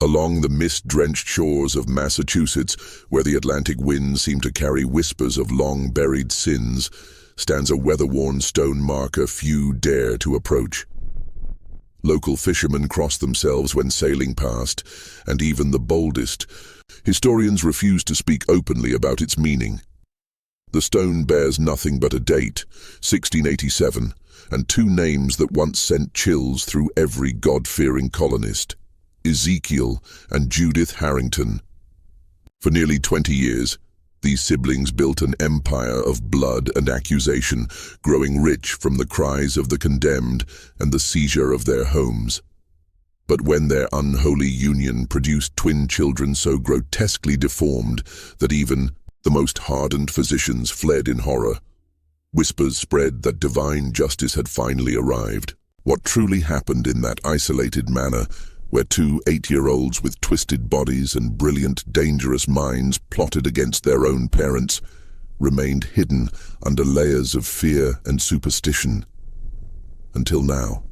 Along the mist-drenched shores of Massachusetts, where the Atlantic winds seem to carry whispers of long-buried sins, stands a weather-worn stone marker few dare to approach. Local fishermen cross themselves when sailing past, and even the boldest historians refuse to speak openly about its meaning. The stone bears nothing but a date, 1687, and two names that once sent chills through every God-fearing colonist: Ezekiel and Judith Harrington. For nearly 20 years, these siblings built an empire of blood and accusation, growing rich from the cries of the condemned and the seizure of their homes. But when their unholy union produced twin children so grotesquely deformed that even the most hardened physicians fled in horror, whispers spread that divine justice had finally arrived. What truly happened in that isolated manor, where two 8-year-olds with twisted bodies and brilliant, dangerous minds plotted against their own parents, remained hidden under layers of fear and superstition. Until now.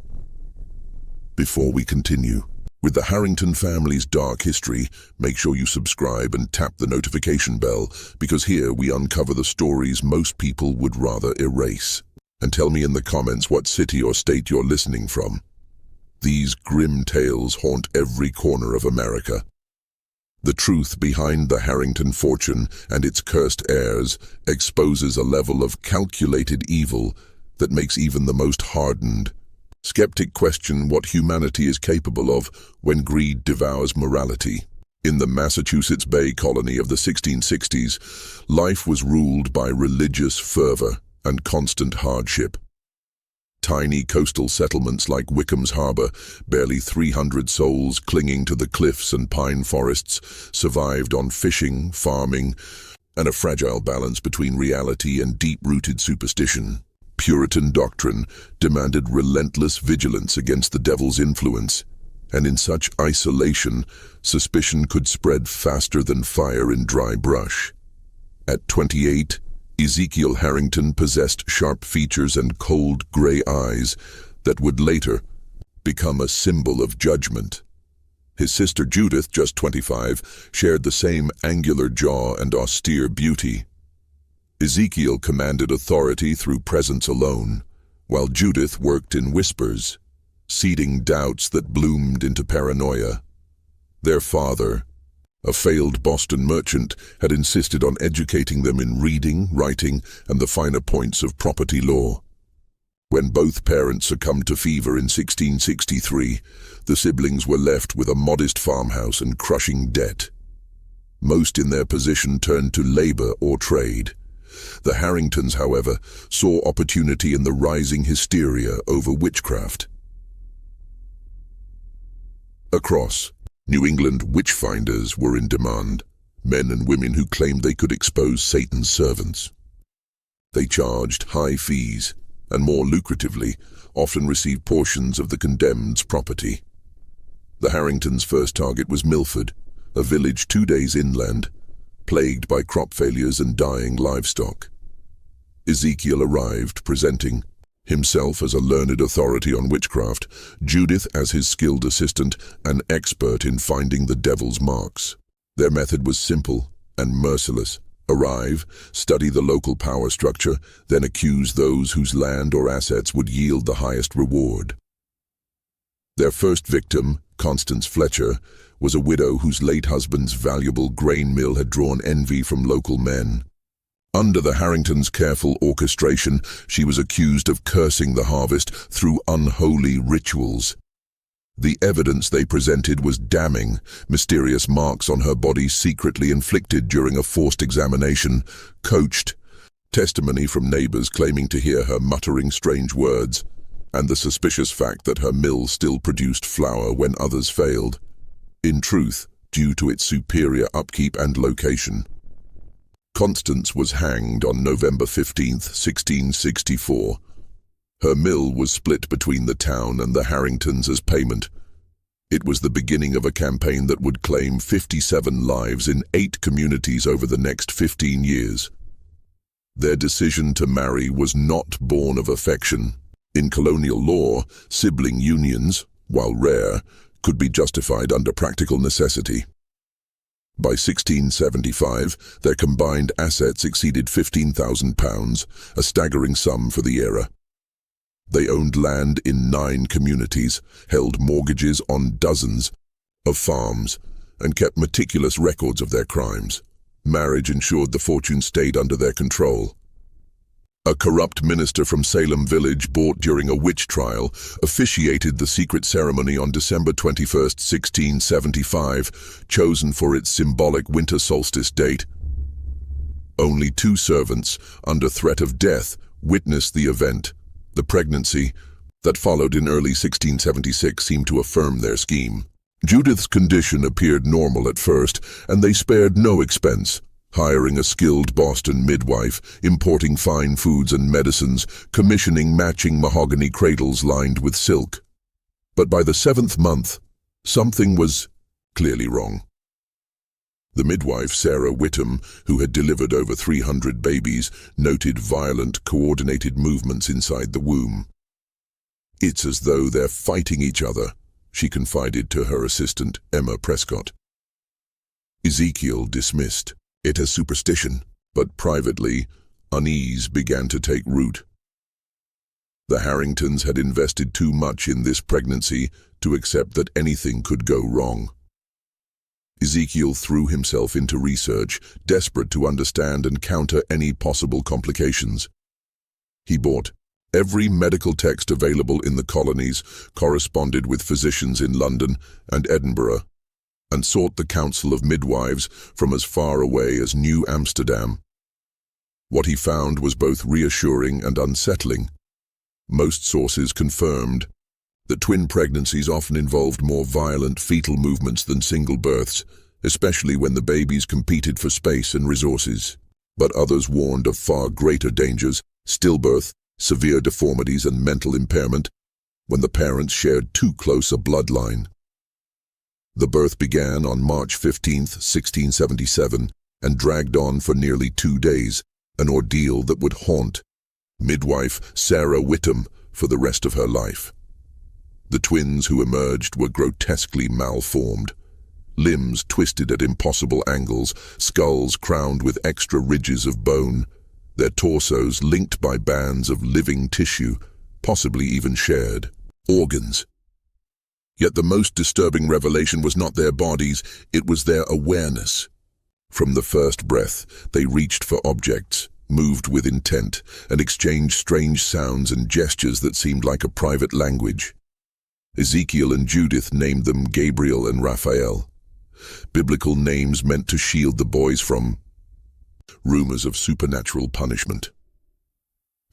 Before we continue with the Harrington family's dark history, make sure you subscribe and tap the notification bell, because here we uncover the stories most people would rather erase. And tell me in the comments what city or state you're listening from. These grim tales haunt every corner of America. The truth behind the Harrington fortune and its cursed heirs exposes a level of calculated evil that makes even the most hardened skeptic question what humanity is capable of when greed devours morality. In the Massachusetts Bay Colony of the 1660s, life was ruled by religious fervor and constant hardship. Tiny coastal settlements like Wickhams Harbor, barely 300 souls clinging to the cliffs and pine forests, survived on fishing, farming, and a fragile balance between reality and deep-rooted superstition. Puritan doctrine demanded relentless vigilance against the devil's influence, and in such isolation, suspicion could spread faster than fire in dry brush. At 28, Ezekiel Harrington possessed sharp features and cold gray eyes that would later become a symbol of judgment. His sister Judith, just 25, shared the same angular jaw and austere beauty. Ezekiel commanded authority through presence alone, while Judith worked in whispers, seeding doubts that bloomed into paranoia. Their father, a failed Boston merchant, had insisted on educating them in reading, writing, and the finer points of property law. When both parents succumbed to fever in 1663, the siblings were left with a modest farmhouse and crushing debt. Most in their position turned to labor or trade. The Harringtons, however, saw opportunity in the rising hysteria over witchcraft. Across New England, witch-finders were in demand, men and women who claimed they could expose Satan's servants. They charged high fees, and more lucratively, often received portions of the condemned's property. The Harringtons' first target was Milford, a village 2 days inland, plagued by crop failures and dying livestock. Ezekiel arrived, presenting himself as a learned authority on witchcraft, Judith as his skilled assistant, an expert in finding the devil's marks. Their method was simple and merciless. Arrive, study the local power structure, then accuse those whose land or assets would yield the highest reward. Their first victim, Constance Fletcher, was a widow whose late husband's valuable grain mill had drawn envy from local men. Under the Harringtons' careful orchestration, she was accused of cursing the harvest through unholy rituals. The evidence they presented was damning: mysterious marks on her body secretly inflicted during a forced examination, coached, testimony from neighbors claiming to hear her muttering strange words, and the suspicious fact that her mill still produced flour when others failed. In truth, due to its superior upkeep and location. Constance was hanged on November 15, 1664. Her mill was split between the town and the Harringtons as payment. It was the beginning of a campaign that would claim 57 lives in 8 communities over the next 15 years. Their decision to marry was not born of affection. In colonial law, sibling unions, while rare, could be justified under practical necessity. By 1675, their combined assets exceeded £15,000, a staggering sum for the era. They owned land in 9 communities, held mortgages on dozens of farms, and kept meticulous records of their crimes. Marriage ensured the fortune stayed under their control. A corrupt minister from Salem village, bought during a witch trial, officiated the secret ceremony on December 21, 1675, chosen for its symbolic winter solstice date. Only 2 servants, under threat of death, witnessed the event. The pregnancy that followed in early 1676 seemed to affirm their scheme. Judith's condition appeared normal at first, and they spared no expense, hiring a skilled Boston midwife, importing fine foods and medicines, commissioning matching mahogany cradles lined with silk. But by the 7th month, something was clearly wrong. The midwife, Sarah Whittam, who had delivered over 300 babies, noted violent, coordinated movements inside the womb. "It's as though they're fighting each other," she confided to her assistant, Emma Prescott. Ezekiel dismissed it as superstition, but privately, unease began to take root. The Harringtons had invested too much in this pregnancy to accept that anything could go wrong. Ezekiel threw himself into research, desperate to understand and counter any possible complications. He bought every medical text available in the colonies, corresponded with physicians in London and Edinburgh, and sought the counsel of midwives from as far away as New Amsterdam. What he found was both reassuring and unsettling. Most sources confirmed that twin pregnancies often involved more violent fetal movements than single births, especially when the babies competed for space and resources. But others warned of far greater dangers: stillbirth, severe deformities and mental impairment, when the parents shared too close a bloodline. The birth began on March 15, 1677, and dragged on for nearly 2 days, an ordeal that would haunt midwife Sarah Whittam for the rest of her life. The twins who emerged were grotesquely malformed. Limbs twisted at impossible angles, skulls crowned with extra ridges of bone, their torsos linked by bands of living tissue, possibly even shared organs. Yet the most disturbing revelation was not their bodies, it was their awareness. From the first breath, they reached for objects, moved with intent, and exchanged strange sounds and gestures that seemed like a private language. Ezekiel and Judith named them Gabriel and Raphael, biblical names meant to shield the boys from rumors of supernatural punishment.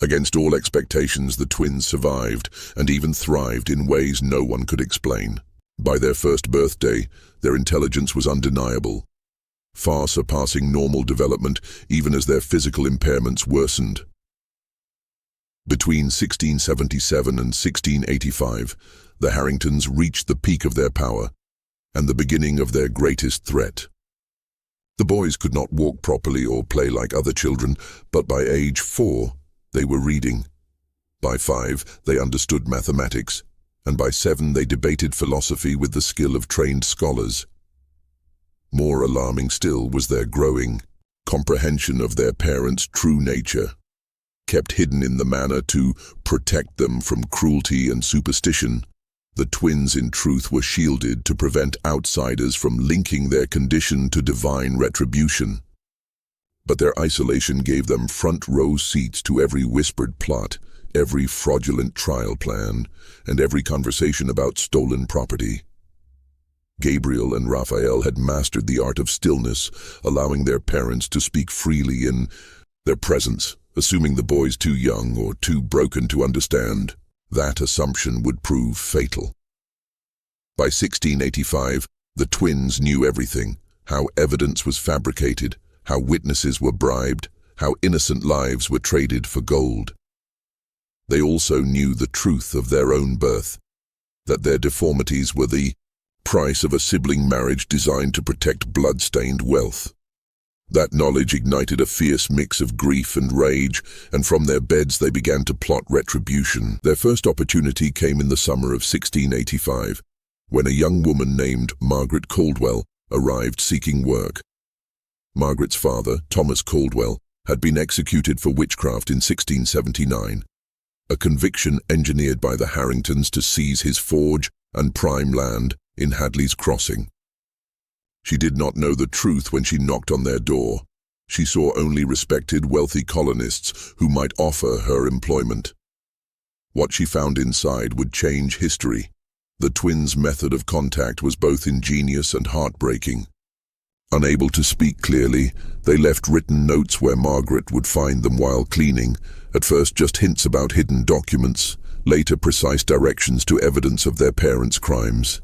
Against all expectations, the twins survived and even thrived in ways no one could explain. By their first birthday, their intelligence was undeniable, far surpassing normal development even as their physical impairments worsened. Between 1677 and 1685, the Harringtons reached the peak of their power and the beginning of their greatest threat. The boys could not walk properly or play like other children, but by age 4, they were reading. By 5, they understood mathematics, and by 7, they debated philosophy with the skill of trained scholars. More alarming still was their growing comprehension of their parents' true nature, kept hidden in the manor to protect them from cruelty and superstition. The twins, in truth, were shielded to prevent outsiders from linking their condition to divine retribution. But their isolation gave them front-row seats to every whispered plot, every fraudulent trial plan, and every conversation about stolen property. Gabriel and Raphael had mastered the art of stillness, allowing their parents to speak freely in their presence, assuming the boys too young or too broken to understand. That assumption would prove fatal. By 1685, the twins knew everything: how evidence was fabricated, how witnesses were bribed, how innocent lives were traded for gold. They also knew the truth of their own birth, that their deformities were the price of a sibling marriage designed to protect blood-stained wealth. That knowledge ignited a fierce mix of grief and rage, and from their beds they began to plot retribution. Their first opportunity came in the summer of 1685. when a young woman named Margaret Caldwell arrived seeking work. Margaret's father, Thomas Caldwell, had been executed for witchcraft in 1679, a conviction engineered by the Harringtons to seize his forge and prime land in Hadley's Crossing. She did not know the truth when she knocked on their door. She saw only respected, wealthy colonists who might offer her employment. What she found inside would change history. The twins' method of contact was both ingenious and heartbreaking. Unable to speak clearly, they left written notes where Margaret would find them while cleaning, at first just hints about hidden documents, later precise directions to evidence of their parents' crimes.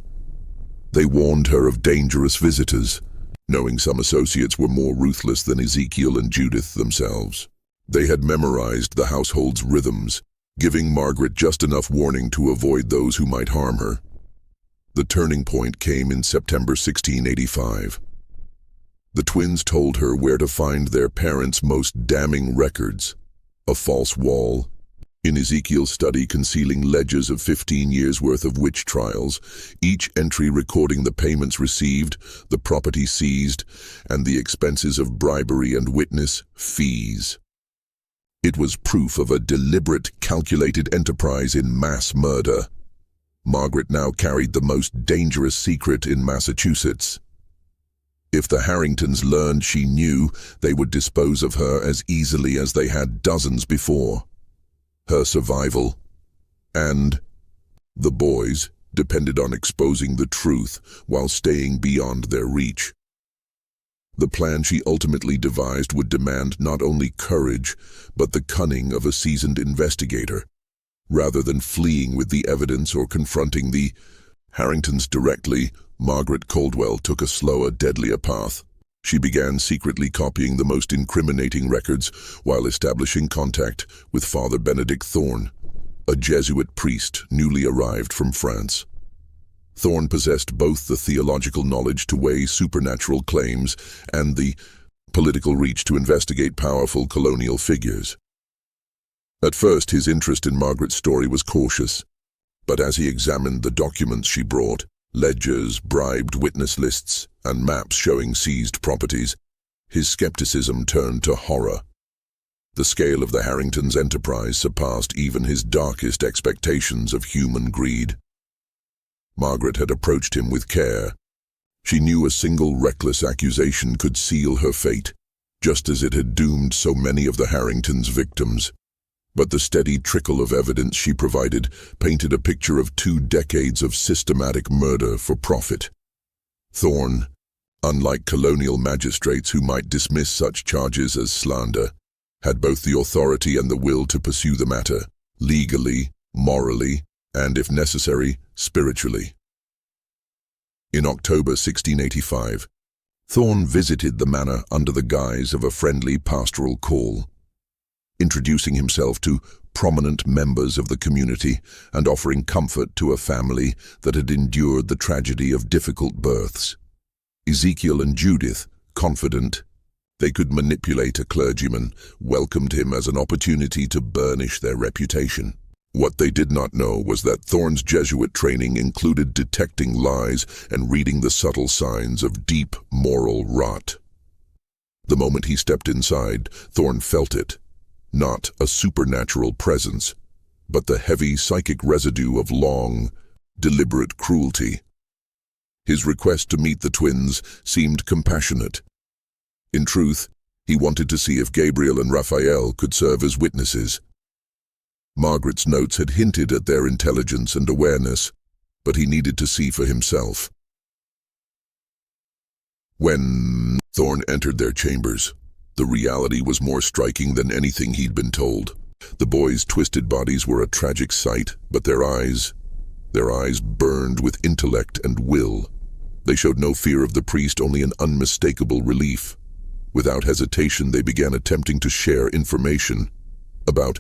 They warned her of dangerous visitors, knowing some associates were more ruthless than Ezekiel and Judith themselves. They had memorized the household's rhythms, giving Margaret just enough warning to avoid those who might harm her. The turning point came in September 1685. The twins told her where to find their parents' most damning records: a false wall, in Ezekiel's study concealing ledgers of 15 years' worth of witch trials, each entry recording the payments received, the property seized, and the expenses of bribery and witness fees. It was proof of a deliberate, calculated enterprise in mass murder. Margaret now carried the most dangerous secret in Massachusetts. If the Harringtons learned she knew, they would dispose of her as easily as they had dozens before. Her survival, and the boys, depended on exposing the truth while staying beyond their reach. The plan she ultimately devised would demand not only courage, but the cunning of a seasoned investigator. Rather than fleeing with the evidence or confronting the Harringtons directly, Margaret Caldwell took a slower, deadlier path. She began secretly copying the most incriminating records while establishing contact with Father Benedict Thorne, a Jesuit priest newly arrived from France. Thorne possessed both the theological knowledge to weigh supernatural claims and the political reach to investigate powerful colonial figures. At first, his interest in Margaret's story was cautious, but as he examined the documents she brought, ledgers, bribed witness lists, and maps showing seized properties, his skepticism turned to horror. The scale of the Harringtons' enterprise surpassed even his darkest expectations of human greed. Margaret had approached him with care. She knew a single reckless accusation could seal her fate, just as it had doomed so many of the Harringtons' victims. But the steady trickle of evidence she provided painted a picture of 2 decades of systematic murder for profit. Thorne, unlike colonial magistrates who might dismiss such charges as slander, had both the authority and the will to pursue the matter, legally, morally, and, if necessary, spiritually. In October 1685, Thorne visited the manor under the guise of a friendly pastoral call, introducing himself to prominent members of the community and offering comfort to a family that had endured the tragedy of difficult births. Ezekiel and Judith, confident they could manipulate a clergyman, welcomed him as an opportunity to burnish their reputation. What they did not know was that Thorne's Jesuit training included detecting lies and reading the subtle signs of deep moral rot. The moment he stepped inside, Thorne felt it. Not a supernatural presence, but the heavy psychic residue of long, deliberate cruelty. His request to meet the twins seemed compassionate. In truth, he wanted to see if Gabriel and Raphael could serve as witnesses. Margaret's notes had hinted at their intelligence and awareness, but he needed to see for himself. When Thorne entered their chambers, the reality was more striking than anything he'd been told. The boys' twisted bodies were a tragic sight, but their eyes burned with intellect and will. They showed no fear of the priest, only an unmistakable relief. Without hesitation, they began attempting to share information about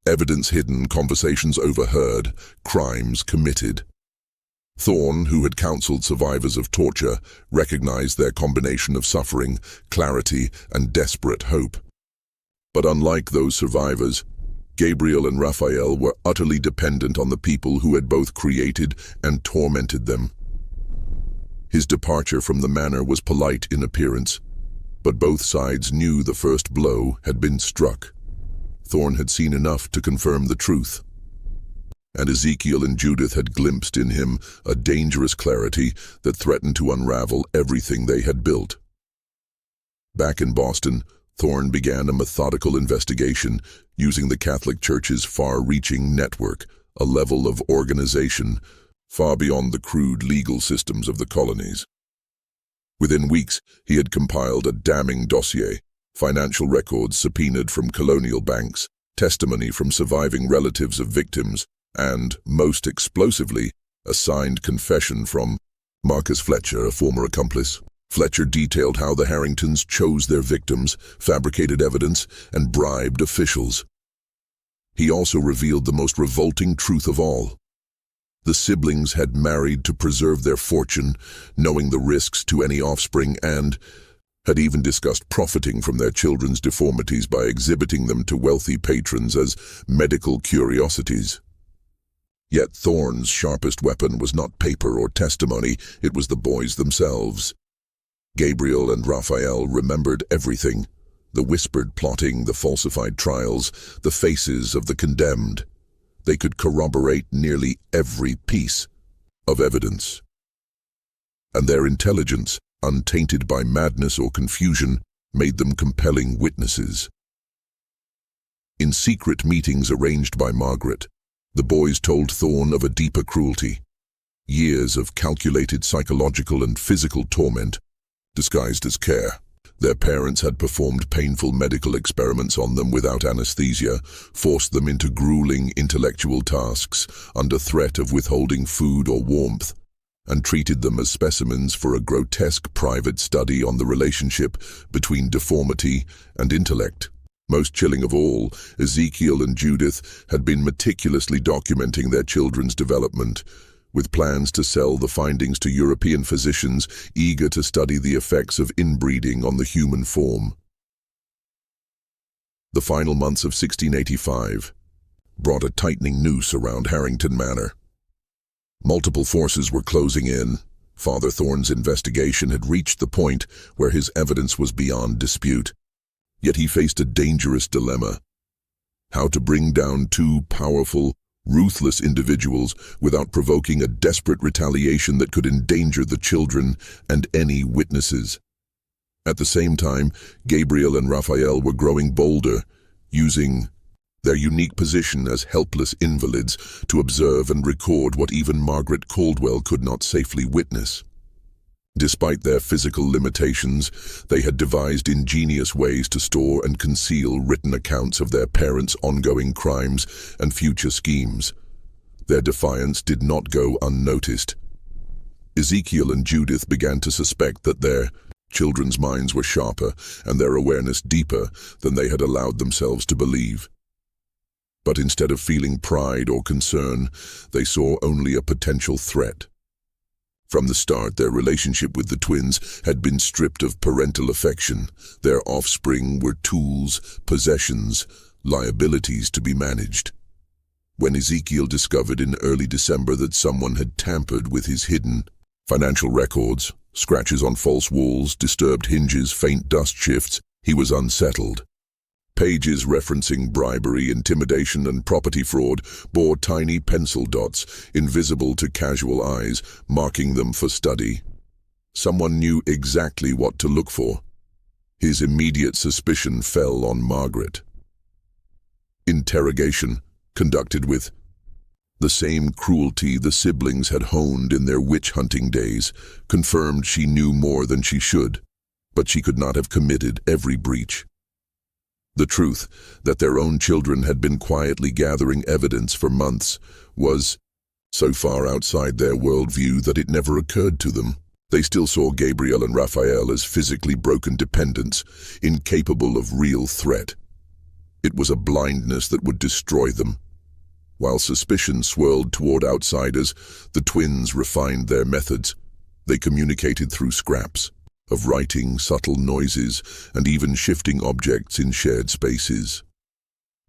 evidence hidden, conversations overheard, crimes committed. Thorne, who had counseled survivors of torture, recognized their combination of suffering, clarity, and desperate hope. But unlike those survivors, Gabriel and Raphael were utterly dependent on the people who had both created and tormented them. His departure from the manor was polite in appearance, but both sides knew the first blow had been struck. Thorn had seen enough to confirm the truth, and Ezekiel and Judith had glimpsed in him a dangerous clarity that threatened to unravel everything they had built. Back in Boston, Thorn began a methodical investigation using the Catholic Church's far-reaching network, a level of organization far beyond the crude legal systems of the colonies. Within weeks, he had compiled a damning dossier, financial records subpoenaed from colonial banks, testimony from surviving relatives of victims, and, most explosively, a signed confession from Marcus Fletcher, a former accomplice. Fletcher detailed how the Harringtons chose their victims, fabricated evidence, and bribed officials. He also revealed the most revolting truth of all. The siblings had married to preserve their fortune, knowing the risks to any offspring, and had even discussed profiting from their children's deformities by exhibiting them to wealthy patrons as medical curiosities. Yet Thorn's sharpest weapon was not paper or testimony, it was the boys themselves. Gabriel and Raphael remembered everything: the whispered plotting, the falsified trials, the faces of the condemned. They could corroborate nearly every piece of evidence. And their intelligence, untainted by madness or confusion, made them compelling witnesses. In secret meetings arranged by Margaret, the boys told Thorn of a deeper cruelty. Years of calculated psychological and physical torment, disguised as care. Their parents had performed painful medical experiments on them without anesthesia, forced them into grueling intellectual tasks under threat of withholding food or warmth, and treated them as specimens for a grotesque private study on the relationship between deformity and intellect. Most chilling of all, Ezekiel and Judith had been meticulously documenting their children's development, with plans to sell the findings to European physicians eager to study the effects of inbreeding on the human form. The final months of 1685 brought a tightening noose around Harrington Manor. Multiple forces were closing in. Father Thorn's investigation had reached the point where his evidence was beyond dispute. Yet he faced a dangerous dilemma: how to bring down two powerful, ruthless individuals without provoking a desperate retaliation that could endanger the children and any witnesses. At the same time, Gabriel and Raphael were growing bolder, using their unique position as helpless invalids to observe and record what even Margaret Caldwell could not safely witness. Despite their physical limitations, they had devised ingenious ways to store and conceal written accounts of their parents' ongoing crimes and future schemes. Their defiance did not go unnoticed. Ezekiel and Judith began to suspect that their children's minds were sharper and their awareness deeper than they had allowed themselves to believe. But instead of feeling pride or concern, they saw only a potential threat. From the start, their relationship with the twins had been stripped of parental affection. Their offspring were tools, possessions, liabilities to be managed. When Ezekiel discovered in early December that someone had tampered with his hidden financial records, scratches on false walls, disturbed hinges, faint dust shifts, he was unsettled. Pages referencing bribery, intimidation, and property fraud bore tiny pencil dots, invisible to casual eyes, marking them for study. Someone knew exactly what to look for. His immediate suspicion fell on Margaret. Interrogation, conducted with the same cruelty the siblings had honed in their witch-hunting days, confirmed she knew more than she should, but she could not have committed every breach. The truth that their own children had been quietly gathering evidence for months was so far outside their worldview that it never occurred to them. They still saw Gabriel and Raphael as physically broken dependents, incapable of real threat. It was a blindness that would destroy them. While suspicion swirled toward outsiders, the twins refined their methods. They communicated through scraps of writing, subtle noises, and even shifting objects in shared spaces.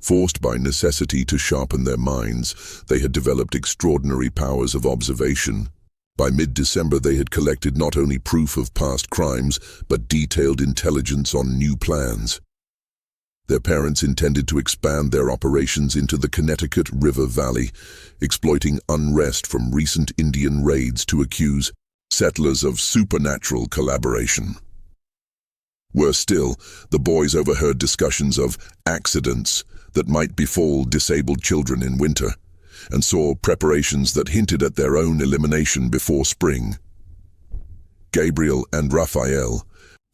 Forced by necessity to sharpen their minds, they had developed extraordinary powers of observation. By mid-December they had collected not only proof of past crimes, but detailed intelligence on new plans. Their parents intended to expand their operations into the Connecticut River Valley, exploiting unrest from recent Indian raids to accuse settlers of supernatural collaboration. Worse still, the boys overheard discussions of accidents that might befall disabled children in winter, and saw preparations that hinted at their own elimination before spring. Gabriel and Raphael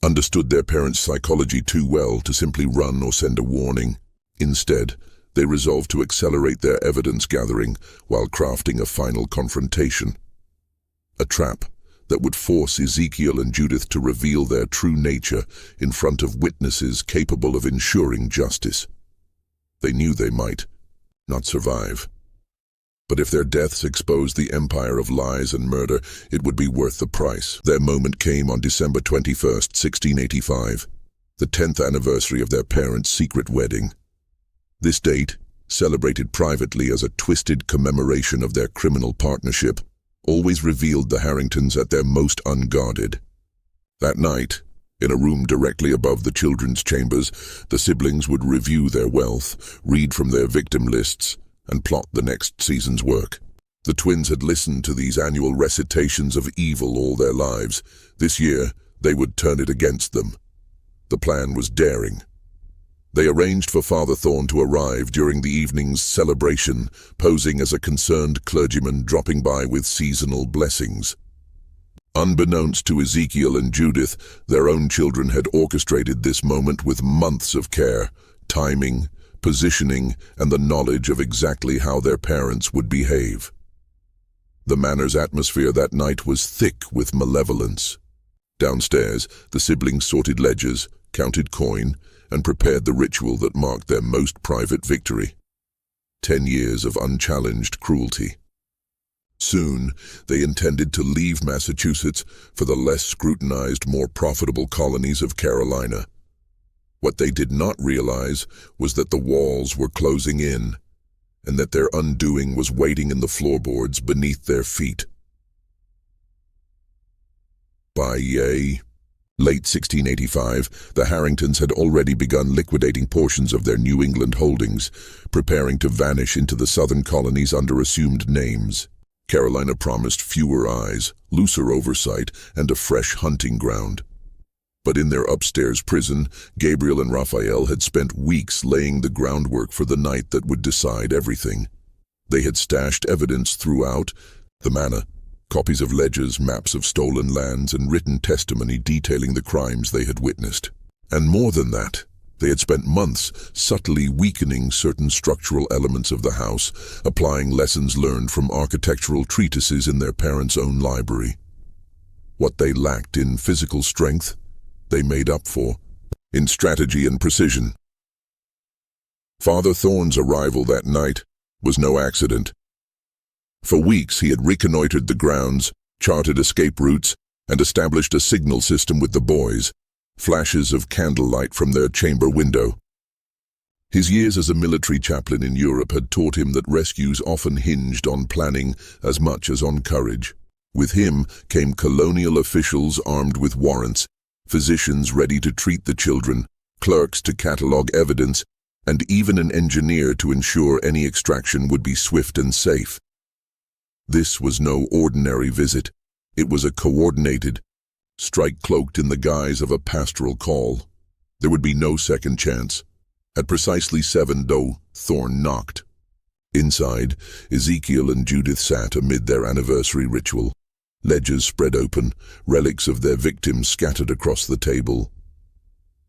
understood their parents' psychology too well to simply run or send a warning. Instead, they resolved to accelerate their evidence gathering while crafting a final confrontation. A trap that would force Ezekiel and Judith to reveal their true nature in front of witnesses capable of ensuring justice. They knew they might not survive. But if their deaths exposed the empire of lies and murder, it would be worth the price. Their moment came on December 21st, 1685, the 10th anniversary of their parents' secret wedding. This date, celebrated privately as a twisted commemoration of their criminal partnership, always revealed the Harringtons at their most unguarded. That night, in a room directly above the children's chambers, the siblings would review their wealth, read from their victim lists, and plot the next season's work. The twins had listened to these annual recitations of evil all their lives. This year, they would turn it against them. The plan was daring. They arranged for Father Thorn to arrive during the evening's celebration, posing as a concerned clergyman dropping by with seasonal blessings. Unbeknownst to Ezekiel and Judith, their own children had orchestrated this moment with months of care, timing, positioning, and the knowledge of exactly how their parents would behave. The Manor's atmosphere that night was thick with malevolence. Downstairs, the siblings sorted ledgers, counted coin, and prepared the ritual that marked their most private victory. 10 years of unchallenged cruelty. Soon, they intended to leave Massachusetts for the less scrutinized, more profitable colonies of Carolina. What they did not realize was that the walls were closing in, and that their undoing was waiting in the floorboards beneath their feet. By late 1685, the Harringtons had already begun liquidating portions of their New England holdings, preparing to vanish into the southern colonies under assumed names. Carolina promised fewer eyes, looser oversight, and a fresh hunting ground. But in their upstairs prison, Gabriel and Raphael had spent weeks laying the groundwork for the night that would decide everything. They had stashed evidence throughout the manor, copies of ledgers, maps of stolen lands, and written testimony detailing the crimes they had witnessed. And more than that, they had spent months subtly weakening certain structural elements of the house, applying lessons learned from architectural treatises in their parents' own library. What they lacked in physical strength, they made up for in strategy and precision. Father Thorn's arrival that night was no accident. For weeks he had reconnoitered the grounds, charted escape routes, and established a signal system with the boys, flashes of candlelight from their chamber window. His years as a military chaplain in Europe had taught him that rescues often hinged on planning as much as on courage. With him came colonial officials armed with warrants, physicians ready to treat the children, clerks to catalog evidence, and even an engineer to ensure any extraction would be swift and safe. This was no ordinary visit. It was a coordinated strike cloaked in the guise of a pastoral call. There would be no second chance. At precisely 7, Thorn knocked. Inside, Ezekiel and Judith sat amid their anniversary ritual. Ledgers spread open, relics of their victims scattered across the table.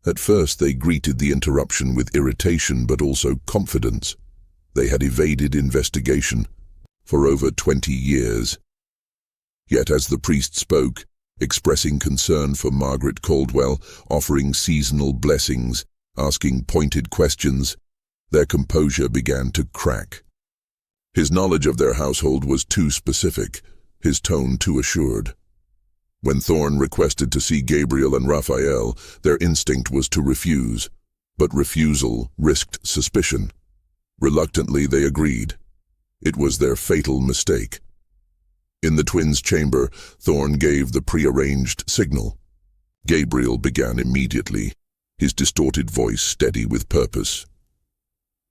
At first they greeted the interruption with irritation but also confidence. They had evaded investigation for over 20 years. Yet as the priest spoke, expressing concern for Margaret Caldwell, offering seasonal blessings, asking pointed questions, their composure began to crack. His knowledge of their household was too specific, his tone too assured. When Thorn requested to see Gabriel and Raphael, their instinct was to refuse, but refusal risked suspicion. Reluctantly, they agreed. It was their fatal mistake. In the twins' chamber, Thorn gave the prearranged signal. Gabriel began immediately, his distorted voice steady with purpose.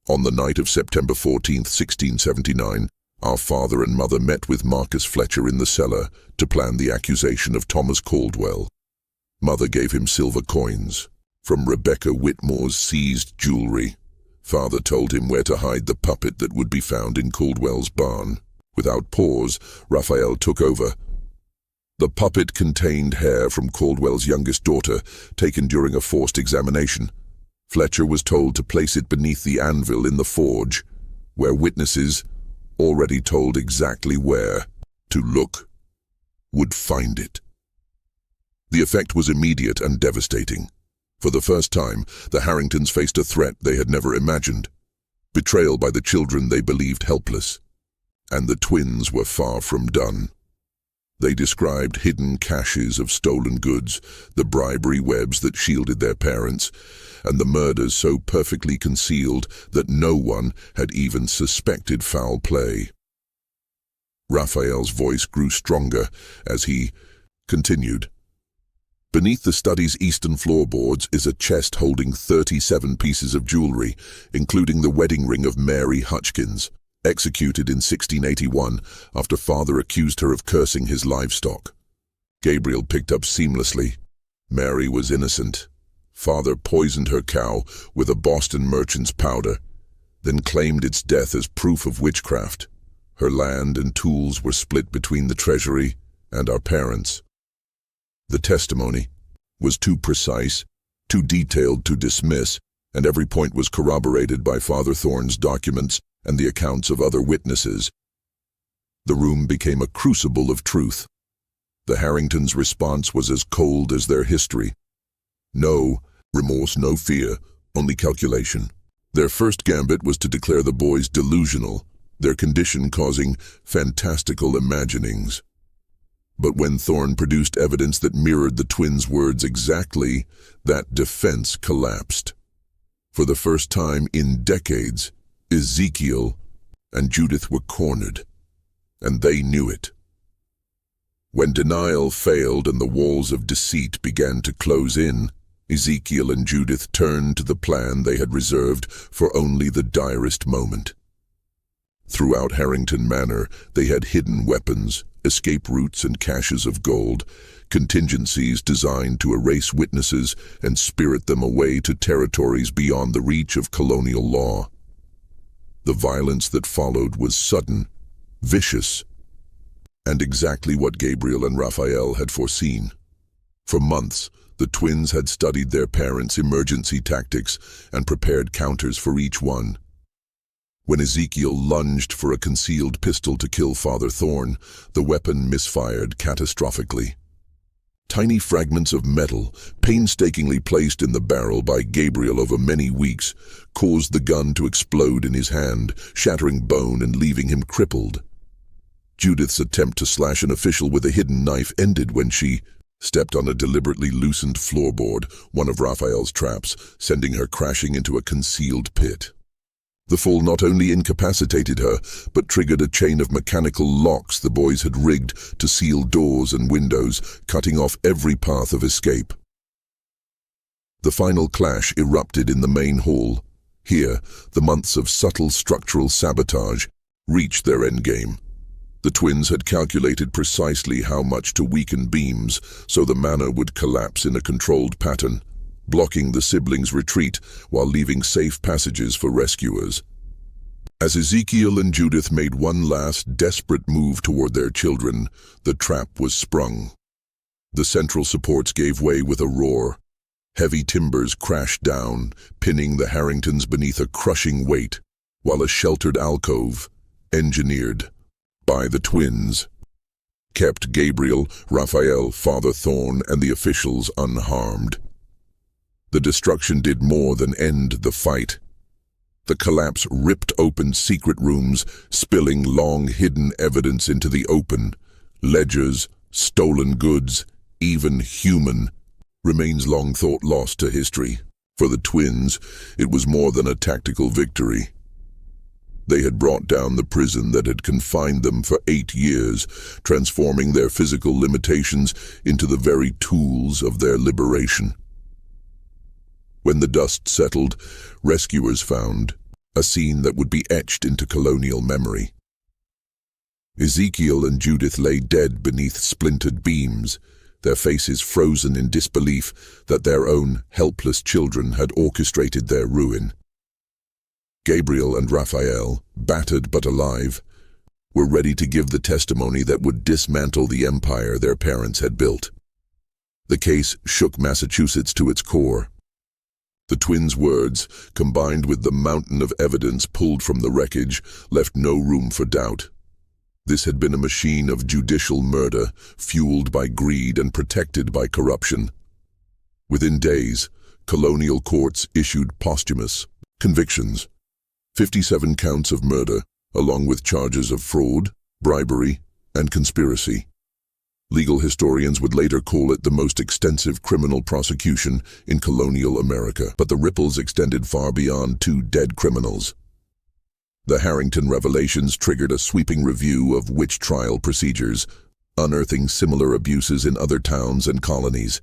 On the night of September 14th, 1679, our father and mother met with Marcus Fletcher in the cellar to plan the accusation of Thomas Caldwell. Mother gave him silver coins from Rebecca Whitmore's seized jewelry. Father told him where to hide the puppet that would be found in Caldwell's barn. Without pause, Raphael took over. The puppet contained hair from Caldwell's youngest daughter, taken during a forced examination. Fletcher was told to place it beneath the anvil in the forge, where witnesses, already told exactly where to look, would find it. The effect was immediate and devastating. For the first time, the Harringtons faced a threat they had never imagined. Betrayal by the children they believed helpless. And the twins were far from done. They described hidden caches of stolen goods, the bribery webs that shielded their parents, and the murders so perfectly concealed that no one had even suspected foul play. Raphael's voice grew stronger as he continued. Beneath the study's eastern floorboards is a chest holding 37 pieces of jewelry, including the wedding ring of Mary Hutchkins, executed in 1681 after father accused her of cursing his livestock. Gabriel picked up seamlessly. Mary was innocent. Father poisoned her cow with a Boston merchant's powder, then claimed its death as proof of witchcraft. Her land and tools were split between the treasury and our parents. The testimony was too precise, too detailed to dismiss, and every point was corroborated by Father Thorn's documents and the accounts of other witnesses. The room became a crucible of truth. The Harringtons' response was as cold as their history. No remorse, no fear, only calculation. Their first gambit was to declare the boys delusional, their condition causing fantastical imaginings. But when Thorn produced evidence that mirrored the twins' words exactly, that defense collapsed. For the first time in decades, Ezekiel and Judith were cornered, and they knew it. When denial failed and the walls of deceit began to close in, Ezekiel and Judith turned to the plan they had reserved for only the direst moment. Throughout Harrington Manor, they had hidden weapons, escape routes and caches of gold, contingencies designed to erase witnesses and spirit them away to territories beyond the reach of colonial law. The violence that followed was sudden, vicious, and exactly what Gabriel and Raphael had foreseen. For months, the twins had studied their parents' emergency tactics and prepared counters for each one. When Ezekiel lunged for a concealed pistol to kill Father Thorn, the weapon misfired catastrophically. Tiny fragments of metal, painstakingly placed in the barrel by Gabriel over many weeks, caused the gun to explode in his hand, shattering bone and leaving him crippled. Judith's attempt to slash an official with a hidden knife ended when she stepped on a deliberately loosened floorboard, one of Raphael's traps, sending her crashing into a concealed pit. The fall not only incapacitated her, but triggered a chain of mechanical locks the boys had rigged to seal doors and windows, cutting off every path of escape. The final clash erupted in the main hall. Here, the months of subtle structural sabotage reached their endgame. The twins had calculated precisely how much to weaken beams so the manor would collapse in a controlled pattern, blocking the siblings' retreat while leaving safe passages for rescuers. As Ezekiel and Judith made one last desperate move toward their children, the trap was sprung. The central supports gave way with a roar. Heavy timbers crashed down, pinning the Harringtons beneath a crushing weight, while a sheltered alcove, engineered by the twins, kept Gabriel, Raphael, Father Thorn, and the officials unharmed. The destruction did more than end the fight. The collapse ripped open secret rooms, spilling long-hidden evidence into the open. Ledgers, stolen goods, even human remains long thought lost to history. For the twins, it was more than a tactical victory. They had brought down the prison that had confined them for 8 years, transforming their physical limitations into the very tools of their liberation. When the dust settled, rescuers found a scene that would be etched into colonial memory. Ezekiel and Judith lay dead beneath splintered beams, their faces frozen in disbelief that their own helpless children had orchestrated their ruin. Gabriel and Raphael, battered but alive, were ready to give the testimony that would dismantle the empire their parents had built. The case shook Massachusetts to its core. The twins' words, combined with the mountain of evidence pulled from the wreckage, left no room for doubt. This had been a machine of judicial murder, fueled by greed and protected by corruption. Within days, colonial courts issued posthumous convictions, 57 counts of murder, along with charges of fraud, bribery, and conspiracy. Legal historians would later call it the most extensive criminal prosecution in colonial America, but the ripples extended far beyond 2 dead criminals. The Harrington revelations triggered a sweeping review of witch trial procedures, unearthing similar abuses in other towns and colonies.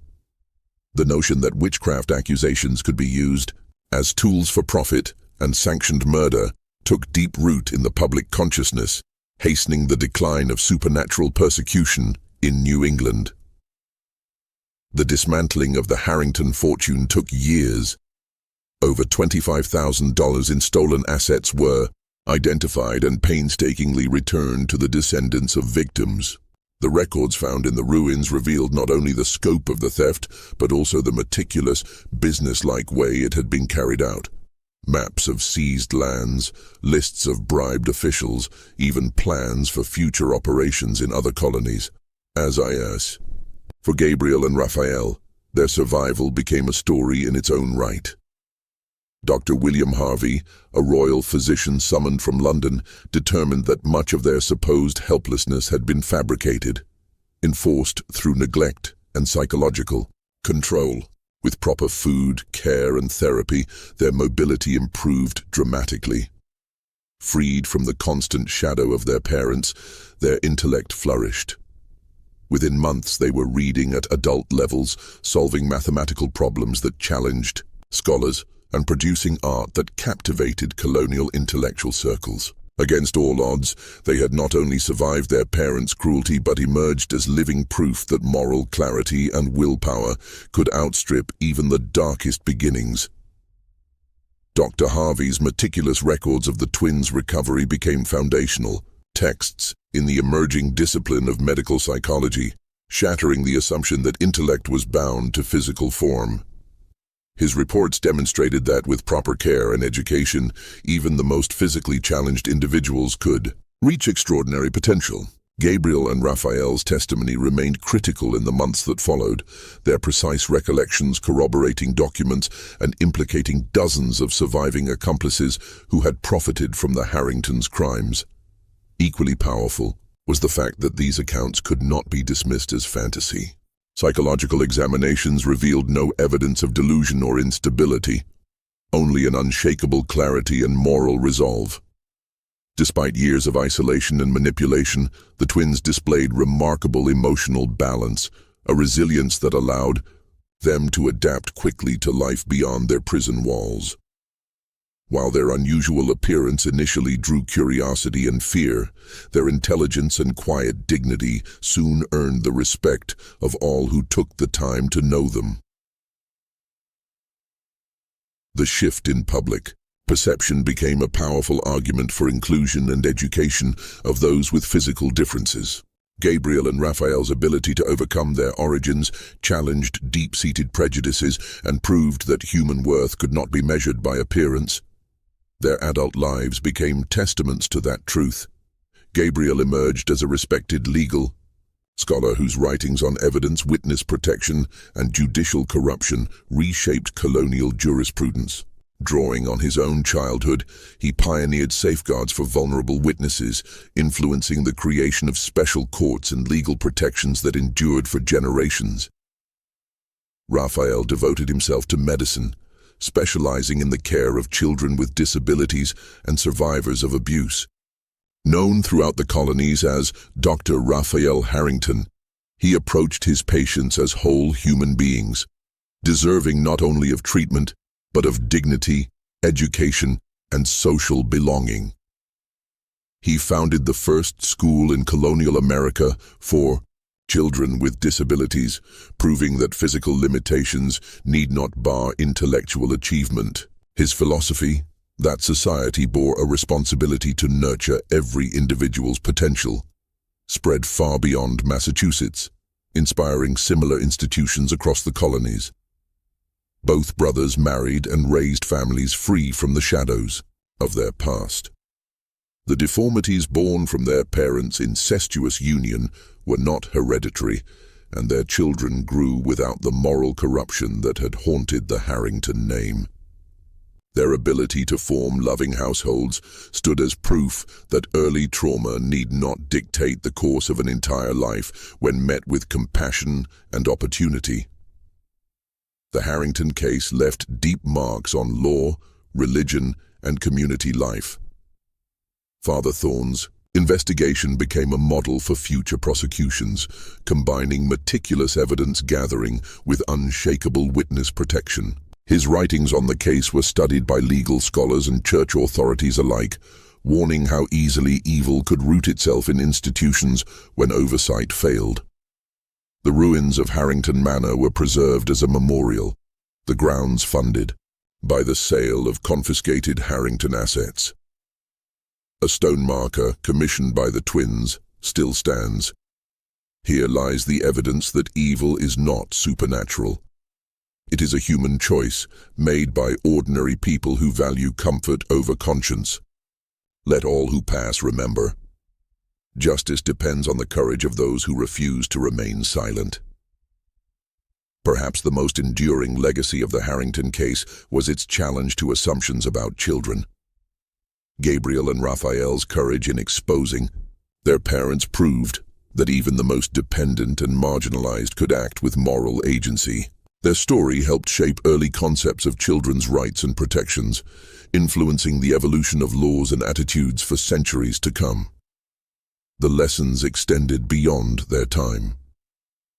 The notion that witchcraft accusations could be used as tools for profit and sanctioned murder took deep root in the public consciousness, hastening the decline of supernatural persecution in New England. The dismantling of the Harrington fortune took years. Over $25,000 in stolen assets were identified and painstakingly returned to the descendants of victims. The records found in the ruins revealed not only the scope of the theft, but also the meticulous, business-like way it had been carried out. Maps of seized lands, lists of bribed officials, even plans for future operations in other colonies. As for Gabriel and Raphael, their survival became a story in its own right. Dr. William Harvey, a royal physician summoned from London, determined that much of their supposed helplessness had been fabricated, enforced through neglect and psychological control. With proper food, care, and therapy, their mobility improved dramatically. Freed from the constant shadow of their parents, their intellect flourished. Within months, they were reading at adult levels, solving mathematical problems that challenged scholars, and producing art that captivated colonial intellectual circles. Against all odds, they had not only survived their parents' cruelty but emerged as living proof that moral clarity and willpower could outstrip even the darkest beginnings. Dr. Harvey's meticulous records of the twins' recovery became foundational texts in the emerging discipline of medical psychology, shattering the assumption that intellect was bound to physical form. His reports demonstrated that with proper care and education, even the most physically challenged individuals could reach extraordinary potential. Gabriel and Raphael's testimony remained critical in the months that followed, their precise recollections corroborating documents and implicating dozens of surviving accomplices who had profited from the Harringtons' crimes. Equally powerful was the fact that these accounts could not be dismissed as fantasy. Psychological examinations revealed no evidence of delusion or instability, only an unshakable clarity and moral resolve. Despite years of isolation and manipulation, the twins displayed remarkable emotional balance, a resilience that allowed them to adapt quickly to life beyond their prison walls. While their unusual appearance initially drew curiosity and fear, their intelligence and quiet dignity soon earned the respect of all who took the time to know them. The shift in public perception became a powerful argument for inclusion and education of those with physical differences. Gabriel and Raphael's ability to overcome their origins challenged deep-seated prejudices and proved that human worth could not be measured by appearance. Their adult lives became testaments to that truth. Gabriel emerged as a respected legal scholar whose writings on evidence, witness protection, and judicial corruption reshaped colonial jurisprudence. Drawing on his own childhood, he pioneered safeguards for vulnerable witnesses, influencing the creation of special courts and legal protections that endured for generations. Raphael devoted himself to medicine, specializing in the care of children with disabilities and survivors of abuse. Known throughout the colonies as Dr. Raphael Harrington, he approached his patients as whole human beings, deserving not only of treatment, but of dignity, education, and social belonging. He founded the first school in colonial America for children with disabilities, proving that physical limitations need not bar intellectual achievement. His philosophy, that society bore a responsibility to nurture every individual's potential, spread far beyond Massachusetts, inspiring similar institutions across the colonies. Both brothers married and raised families free from the shadows of their past. The deformities born from their parents' incestuous union were not hereditary, and their children grew without the moral corruption that had haunted the Harrington name. Their ability to form loving households stood as proof that early trauma need not dictate the course of an entire life when met with compassion and opportunity. The Harrington case left deep marks on law, religion, and community life. Father Thorne's investigation became a model for future prosecutions, combining meticulous evidence gathering with unshakable witness protection. His writings on the case were studied by legal scholars and church authorities alike, warning how easily evil could root itself in institutions when oversight failed. The ruins of Harrington Manor were preserved as a memorial, the grounds funded by the sale of confiscated Harrington assets. A stone marker commissioned by the twins still stands. Here lies the evidence that evil is not supernatural. It is a human choice made by ordinary people who value comfort over conscience. Let all who pass remember, justice depends on the courage of those who refuse to remain silent. Perhaps the most enduring legacy of the Harrington case was its challenge to assumptions about children. Gabriel and Raphael's courage in exposing their parents proved that even the most dependent and marginalized could act with moral agency. Their story helped shape early concepts of children's rights and protections, influencing the evolution of laws and attitudes for centuries to come. The lessons extended beyond their time.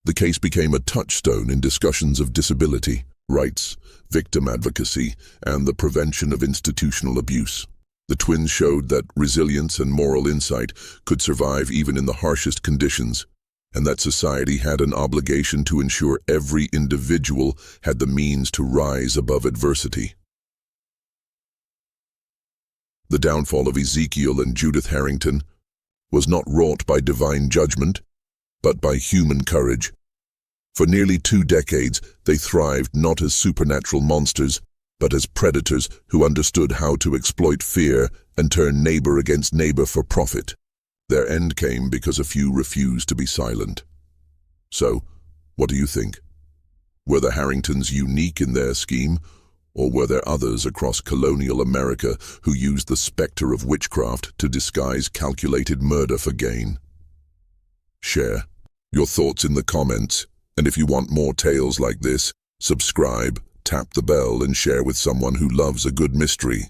The case became a touchstone in discussions of disability, rights, victim advocacy, and the prevention of institutional abuse. The twins showed that resilience and moral insight could survive even in the harshest conditions, and that society had an obligation to ensure every individual had the means to rise above adversity. The downfall of Ezekiel and Judith Harrington was not wrought by divine judgment, but by human courage. For nearly 2 decades, they thrived not as supernatural monsters, but as predators who understood how to exploit fear and turn neighbor against neighbor for profit. Their end came because a few refused to be silent. So, what do you think? Were the Harringtons unique in their scheme, or were there others across colonial America who used the specter of witchcraft to disguise calculated murder for gain? Share your thoughts in the comments, and if you want more tales like this, subscribe, tap the bell, and share with someone who loves a good mystery.